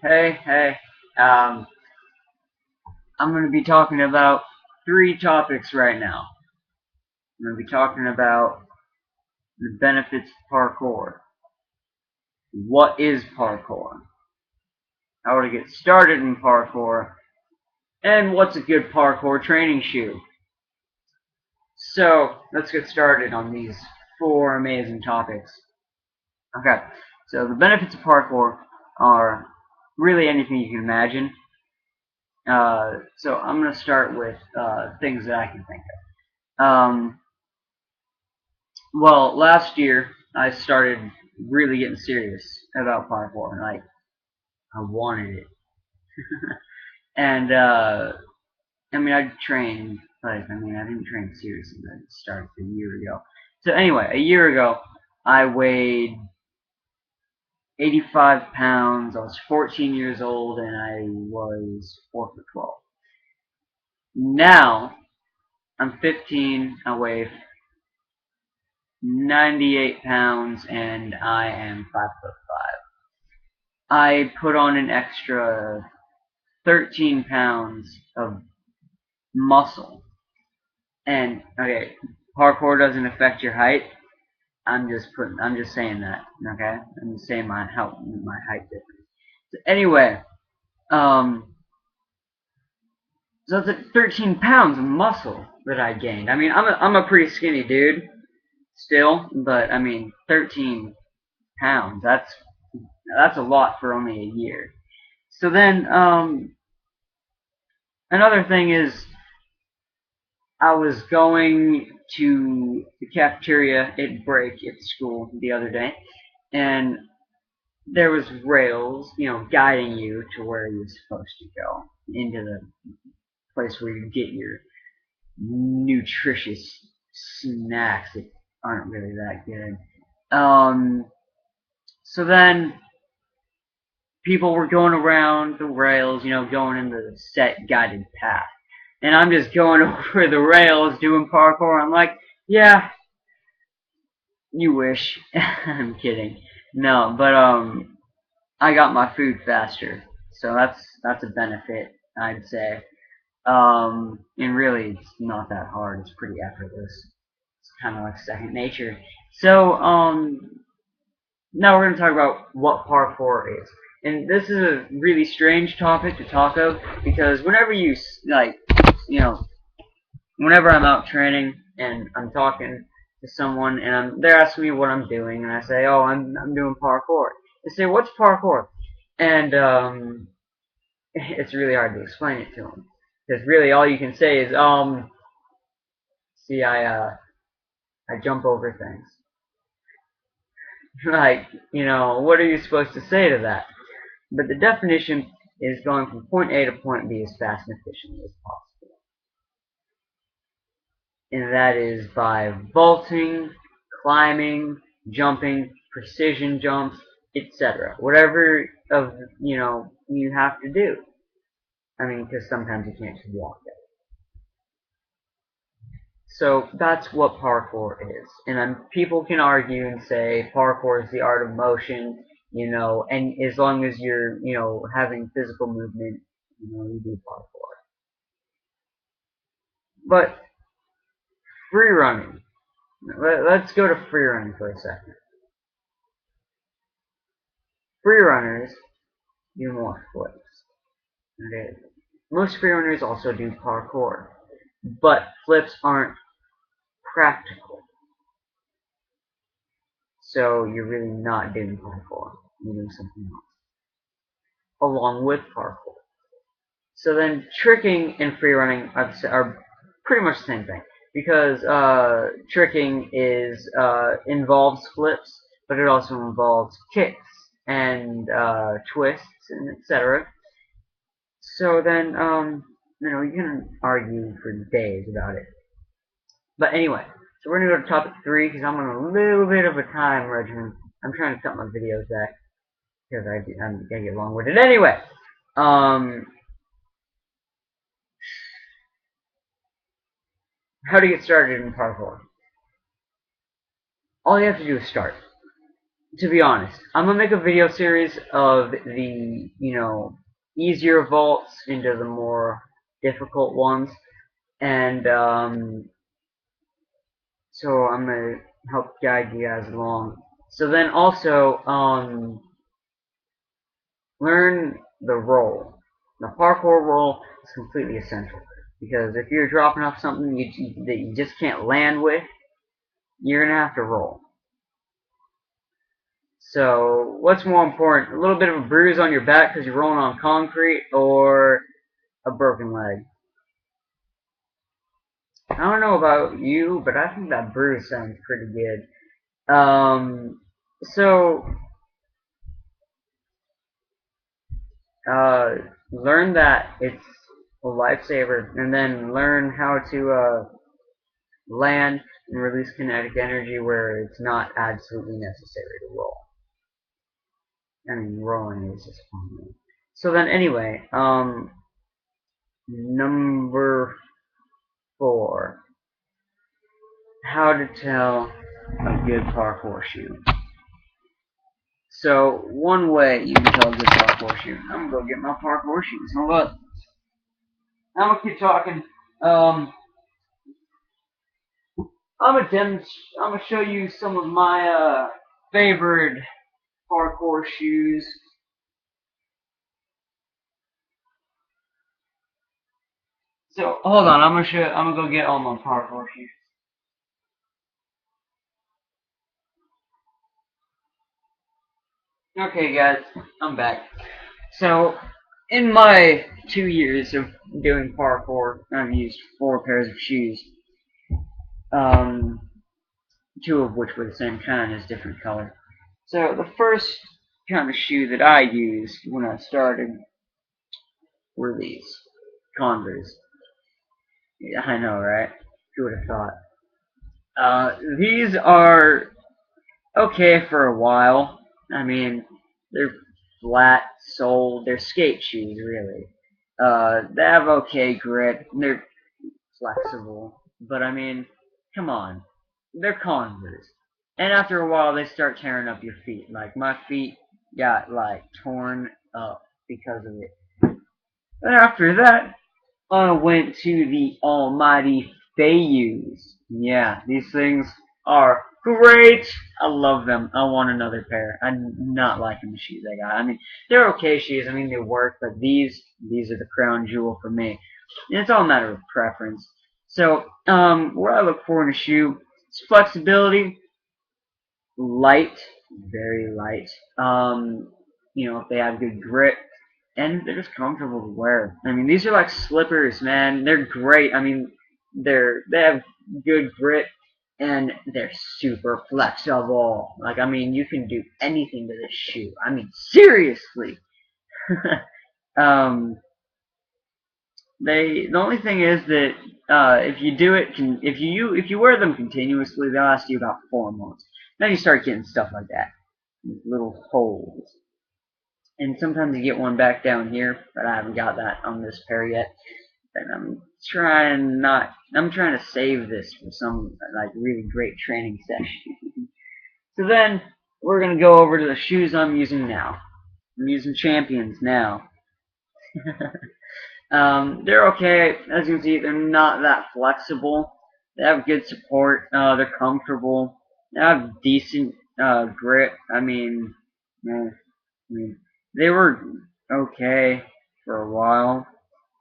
Hey. Um, I'm going to be talking about three topics right now. I'm going to be talking about the benefits of parkour. What is parkour? How to get started in parkour, and what's a good parkour training shoe? So, let's get started on these four amazing topics. Okay, so the benefits of parkour are really anything you can imagine. So I'm going to start with things that I can think of. Well, last year I started really getting serious about parkour. Like I wanted it, and I mean I trained. I didn't train seriously. I started a year ago. So anyway, a year ago I weighed 85 pounds. I was 14 years old, and I was 4'12". Now I'm 15. I weigh 98 pounds, and I am 5'5". I put on an extra 13 pounds of muscle. And okay, parkour doesn't affect your height. I'm just saying that. Okay, I'm just saying my height difference. So anyway, um, so it's 13 pounds of muscle that I gained. I mean, I'm a pretty skinny dude still, but I mean, 13 pounds. That's a lot for only a year. So then, another thing is I was going to the cafeteria at break at school the other day, and there was rails, guiding you to where you're supposed to go into the place where you get your nutritious snacks that aren't really that good. Um, so then people were going around the rails, going in the set guided path. And I'm just going over the rails doing parkour. I'm like, yeah, you wish. I'm kidding. No, but I got my food faster, so that's a benefit, I'd say. And really, it's not that hard. It's pretty effortless. It's kind of like second nature. So now we're going to talk about what parkour is. And this is a really strange topic to talk of because whenever you know, whenever I'm out training and I'm talking to someone and they're asking me what I'm doing, and I say, "Oh, I'm doing parkour." They say, "What's parkour?" And it's really hard to explain it to them because really all you can say is, "See, I jump over things." Like, what are you supposed to say to that? But the definition is going from point A to point B as fast and efficiently as possible. And that is by vaulting, climbing, jumping, precision jumps, etc. Whatever you have to do. I mean, because sometimes you can't just walk it. So that's what parkour is. And then people can argue and say parkour is the art of motion, and as long as you're, having physical movement, you do parkour. But free running. Let's go to free running for a second. Free runners do more flips. Okay. Most free runners also do parkour, but flips aren't practical. So you're really not doing parkour. You're doing something else along with parkour. So then tricking and free running are pretty much the same thing because tricking involves flips, but it also involves kicks and twists and etc. So then you can argue for days about it. But anyway, so we're gonna go to topic three because I'm on a little bit of a time regimen. I'm trying to cut my videos back because I'm gonna get long-winded. Anyway, um, how to get started in parkour? All you have to do is start. to be honest, I'm gonna make a video series of the, easier vaults into the more difficult ones, and so I'm gonna help guide you guys along. So then also, learn the roll. The parkour roll is completely essential because if you're dropping off something that you just can't land with, you're gonna have to roll. So, what's more important? A little bit of a bruise on your back because you're rolling on concrete, or a broken leg? I don't know about you, but I think that bruise sounds pretty good. So, uh, learn that it's a lifesaver, and then learn how to land and release kinetic energy where it's not absolutely necessary to roll. I mean, rolling is just fun. So then, anyway, number 4. How to tell a good parkour shoe. So, one way you can tell a good parkour shoe. I'm gonna go get my parkour shoes. Hold on. I'm gonna keep talking. I'm gonna show you some of my favorite parkour shoes. So hold on, I'm gonna go get all my parkour shoes. Okay, guys, I'm back. So, in my 2 years of doing parkour, I've used 4 pairs of shoes. Um, 2 of which were the same kind, as different color. So the first kind of shoe that I used when I started were these Converse. Yeah, I know, right? Who would have thought? These are okay for a while. I mean, they're flat soled. They're skate shoes, really. They have okay grip. They're flexible, but I mean, come on, they're Converse. And after a while, they start tearing up your feet. Like my feet got like torn up because of it. And after that, I went to the almighty Fayus. Yeah, these things are great. I love them. I want another pair. I'm not liking the shoes I got. I mean, they're okay shoes. I mean, they work, but these are the crown jewel for me. And it's all a matter of preference. So, what I look for in a shoe is flexibility, light, very light. If they have good grip, and they're just comfortable to wear. I mean, these are like slippers, man. They're great. I mean, they have good grip and they're super flexible. Like, I mean, you can do anything to this shoe. I mean, seriously. um, the only thing is that if you do it, if you wear them continuously, they'll last you about 4 months. Then you start getting stuff like that, little holes. And sometimes you get one back down here, but I haven't got that on this pair yet. And I'm trying to save this for some like really great training session. So then we're gonna go over to the shoes I'm using now. I'm using Champions now. They're okay. As you can see, they're not that flexible. They have good support. They're comfortable. They have decent grip. I mean, they were okay for a while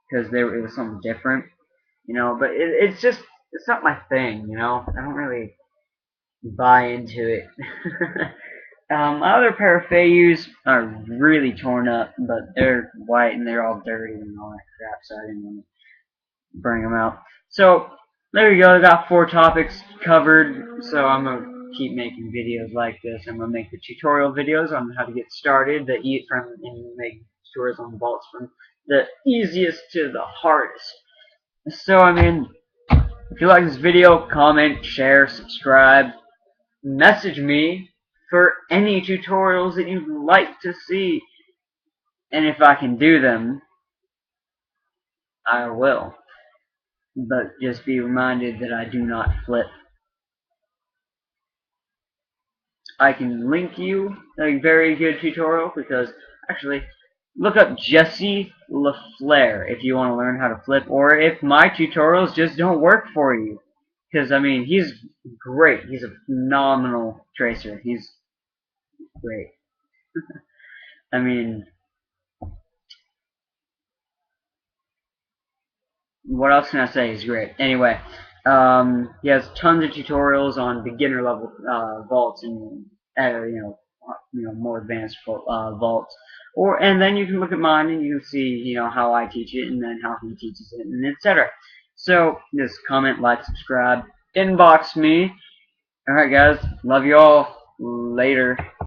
because it was something different, But it's not my thing, I don't really buy into it. My other pair of Fayus are really torn up, but they're white and they're all dirty and all that crap, so I didn't want to bring them out. So there you go. I got 4 topics covered. So I'm gonna keep making videos like this. I'm gonna make the tutorial videos on how to get started, and make tutorials on the vaults from the easiest to the hardest. So I mean, if you like this video, comment, share, subscribe, message me for any tutorials that you'd like to see, and if I can do them, I will. But just be reminded that I do not flip. I can link you a very good tutorial, because actually, look up Jesse LaFleur if you want to learn how to flip, or if my tutorials just don't work for you. Because, I mean, he's great. He's a phenomenal tracer. He's great. I mean, what else can I say? He's great. Anyway, he has tons of tutorials on beginner level vaults and more advanced vaults. And then you can look at mine and you can see how I teach it and then how he teaches it and etc. So just comment, like, subscribe, inbox me. All right, guys. Love you all. Later.